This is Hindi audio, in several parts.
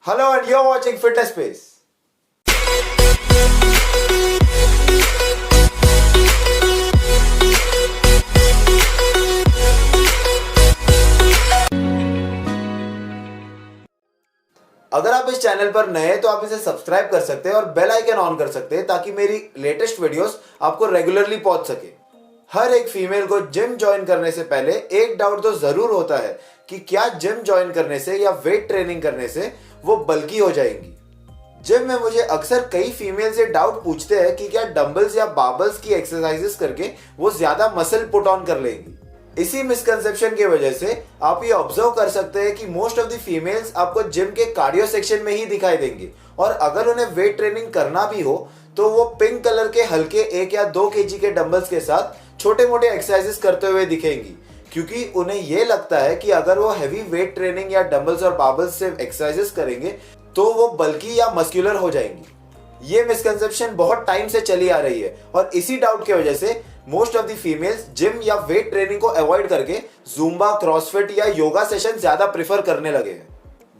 Hello and you're watching Fitness Space. अगर आप इस चैनल पर नए हैं तो आप इसे सब्सक्राइब कर सकते हैं और बेल आइकन ऑन कर सकते हैं ताकि मेरी लेटेस्ट वीडियोस आपको रेगुलरली पहुंच सके। हर एक फीमेल को जिम ज्वाइन करने से पहले एक डाउट तो जरूर होता है कि क्या जिम ज्वाइन करने से या वेट ट्रेनिंग करने से वो बल्की हो जाएंगी। जिम में मुझे अक्सर कई फीमेल से डाउट पूछते हैं कि क्या डंबल्स या बार्बल्स की एक्सरसाइजेस करके वो ज्यादा मसल पुट ऑन कर लेंगी। इसी मिसकंसेप्शन की वजह से आप ये ऑब्जर्व कर सकते हैं कि मोस्ट ऑफ द फीमेल्स आपको जिम के कार्डियो सेक्शन में ही दिखाई देंगे और अगर उन्हें वेट ट्रेनिंग करना भी हो तो वो पिंक कलर के हल्के 1 या 2 केजी के डंबल्स के साथ छोटे मोटे एक्सरसाइजेस करते हुए दिखेंगी, क्योंकि उन्हें ये लगता है कि अगर वो हैवी वेट ट्रेनिंग या डंबल्स और बार्बल्स से एक्सरसाइजेस करेंगे तो वो बल्की या मस्कुलर हो जाएंगी। ये मिसकंसेप्शन बहुत टाइम से चली आ रही है और इसी डाउट की वजह से most of the females gym या वेट ट्रेनिंग को अवॉइड करके जुम्बा, क्रॉसफिट या योगा सेशन ज्यादा प्रेफर करने लगे हैं।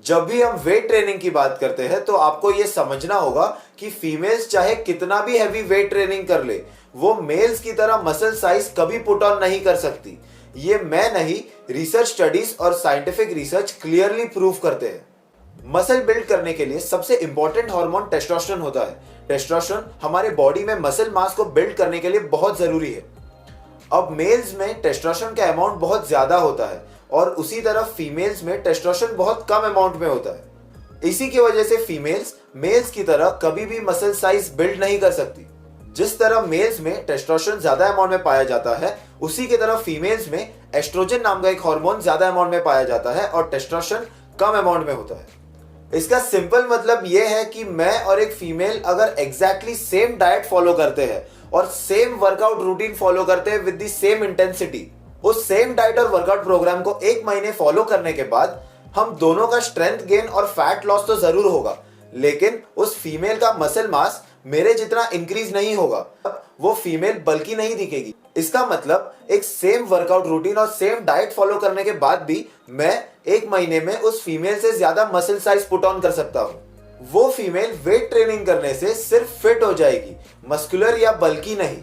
जब भी हम वेट ट्रेनिंग की बात करते हैं तो आपको ये समझना होगा कि फीमेल्स चाहे कितना भी हैवी वेट ट्रेनिंग कर ले, वो मेल्स की तरह मसल साइज कभी पुट ऑन नहीं कर सकती। ये मैं नहीं, रिसर्च स्टडीज और साइंटिफिक रिसर्च क्लियरली प्रूव करते हैं। मसल बिल्ड करने के लिए सबसे इंपॉर्टेंट हार्मोन टेस्टोस्टेरोन होता है। टेस्टोस्टेरोन हमारे बॉडी में मसल मास को बिल्ड करने के लिए बहुत जरूरी है। अब मेल्स में टेस्टोस्टेरोन का अमाउंट बहुत ज्यादा होता है और उसी तरह फीमेल्स में टेस्टोस्टेरोन बहुत कम अमाउंट में होता है। इसी की वजह से फीमेल्स मेल्स की तरह कभी भी मसल साइज बिल्ड नहीं कर सकती। जिस तरह मेल्स में टेस्टोस्टेरोन ज्यादा अमाउंट में पाया जाता है, उसी की तरह फीमेल्स में एस्ट्रोजन नाम का एक हार्मोन ज्यादा अमाउंट में पाया जाता है और टेस्टोस्टेरोन कम अमाउंट में होता है। इसका सिंपल मतलब यह है कि मैं और एक फीमेल अगर एग्जैक्टली सेम डाइट फॉलो करते हैं और सेम वर्कआउट रूटीन फॉलो करते हैं विद द सेम इंटेंसिटी, उस सेम डाइट और वर्कआउट प्रोग्राम को 1 महीने फॉलो करने के बाद हम दोनों का स्ट्रेंथ गेन और फैट लॉस तो जरूर होगा, लेकिन उस फीमेल का मसल मास मेरे जितना इंक्रीज नहीं होगा। वो फीमेल बल्कि नहीं दिखेगी। इसका मतलब एक सेम वर्कआउट रूटीन और सेम डाइट फॉलो करने के बाद भी मैं 1 महीने में उस फीमेल से ज्यादा मसल साइज पुट ऑन कर सकता हूं। वो फीमेल वेट ट्रेनिंग करने से सिर्फ फिट हो जाएगी, मस्कुलर या बल्कि नहीं।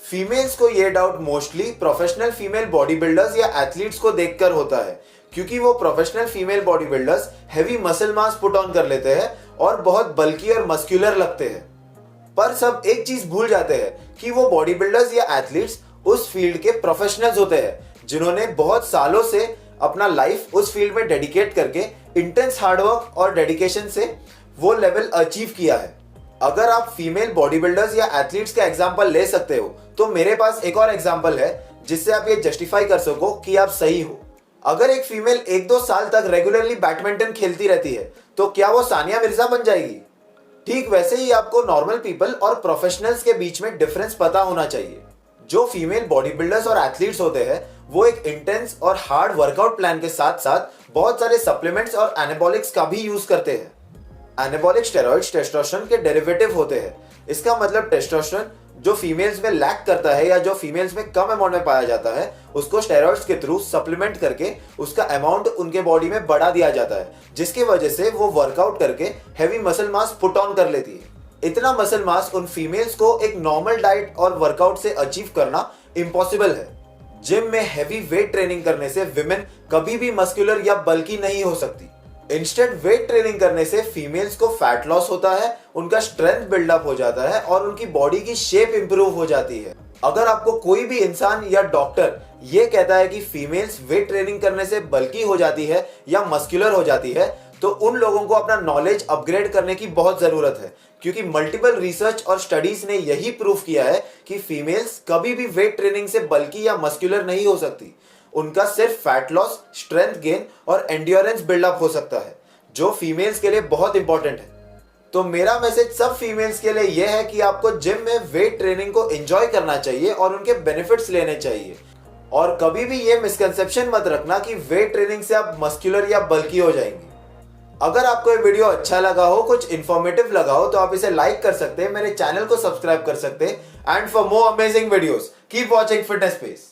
फीमेल्स को यह doubt mostly professional female body builders या एथलीट्स को देखकर होता है, क्योंकि वो professional female body builders heavy muscle mass put on कर लेते हैं और बहुत बल्की और मस्कुलर लगते हैं। पर सब एक चीज भूल जाते हैं कि वो बॉडी बिल्डर्स या एथलीट्स उस फील्ड के प्रोफेशनल्स होते हैं, जिन्होंने बहुत सालों से अपना लाइफ उस फील्ड में डेडिकेट करके इंटेंस हार्डवर्क और डेडिकेशन से वो लेवल अचीव किया है। अगर आप फीमेल बॉडी बिल्डर्स या एथलीट्स का एग्जांपल ले सकते हो तो मेरे पास एक और एग्जांपल है जिससे आप ये जस्टिफाई कर सको कि आप सही हो। अगर एक फीमेल 1-2 साल तक रेगुलरली बैडमिंटन खेलती रहती है तो क्या वो सानिया मिर्जा बन जाएगी? ठीक वैसे ही आपको नॉर्मल पीपल और प्रोफेशनल्स के बीच में डिफरेंस पता होना चाहिए। जो फीमेल बॉडी बिल्डर्स और एथलीट्स होते हैं वो एक इंटेंस और हार्ड वर्कआउट प्लान के साथ साथ बहुत सारे सप्लीमेंट्स और एनाबॉलिक्स का भी यूज करते हैं। एनाबॉलिक स्टेरॉइड्स टेस्टोस्टेरोन के डेरिवेटिव होते हैं। इसका मतलब टेस्टोस्टेरोन जो फीमेल्स में लैक करता है या जो फीमेल्स में कम अमाउंट में पाया जाता है, उसको स्टेरॉइड्स के थ्रू सप्लीमेंट करके उसका अमाउंट उनके बॉडी में बढ़ा दिया जाता है, जिसकी वजह से वो वर्कआउट करके heavy muscle mass put on कर लेती है। इतना मसल मास उन फीमेल्स को एक नॉर्मल डाइट और वर्कआउट से अचीव करना इम्पॉसिबल है। जिम में हैवी वेट ट्रेनिंग करने से विमेन कभी भी मस्कुलर या बल्की नहीं हो सकती। इंस्टेंट वेट ट्रेनिंग करने से फीमेल्स को फैट लॉस होता है, उनका स्ट्रेंथ बिल्डअप हो जाता है और उनकी बॉडी की शेप इंप्रूव हो जाती है। अगर आपको कोई भी इंसान या डॉक्टर ये कहता है कि फीमेल्स वेट ट्रेनिंग करने से बल्की हो जाती है या मस्कुलर हो जाती है, तो उन लोगों को अपना नॉलेज अपग्रेड करने की बहुत जरूरत है, क्योंकि मल्टीपल रिसर्च और स्टडीज ने यही प्रूव किया है कि फीमेल्स कभी भी वेट ट्रेनिंग से बल्की या मस्कुलर नहीं हो सकती। उनका सिर्फ फैट लॉस, स्ट्रेंथ गेन और एंड्योरेंस बिल्डअप हो सकता है, जो फीमेल्स के लिए बहुत इंपॉर्टेंट है। तो मेरा मैसेज सब फीमेल्स के लिए यह है कि आपको जिम में वेट ट्रेनिंग को एंजॉय करना चाहिए और उनके बेनिफिट्स लेने चाहिए। और कभी भी ये मिसकंसेप्शन मत रखना कि वेट ट्रेनिंग से आप मस्कुलर या बल्की हो जाएंगे। अगर आपको ये वीडियो अच्छा लगा हो, कुछ इंफॉर्मेटिव लगा हो, तो आप इसे लाइक कर सकते हैं, मेरे चैनल को सब्सक्राइब कर सकते हैं। And for more amazing videos keep watching fitness space.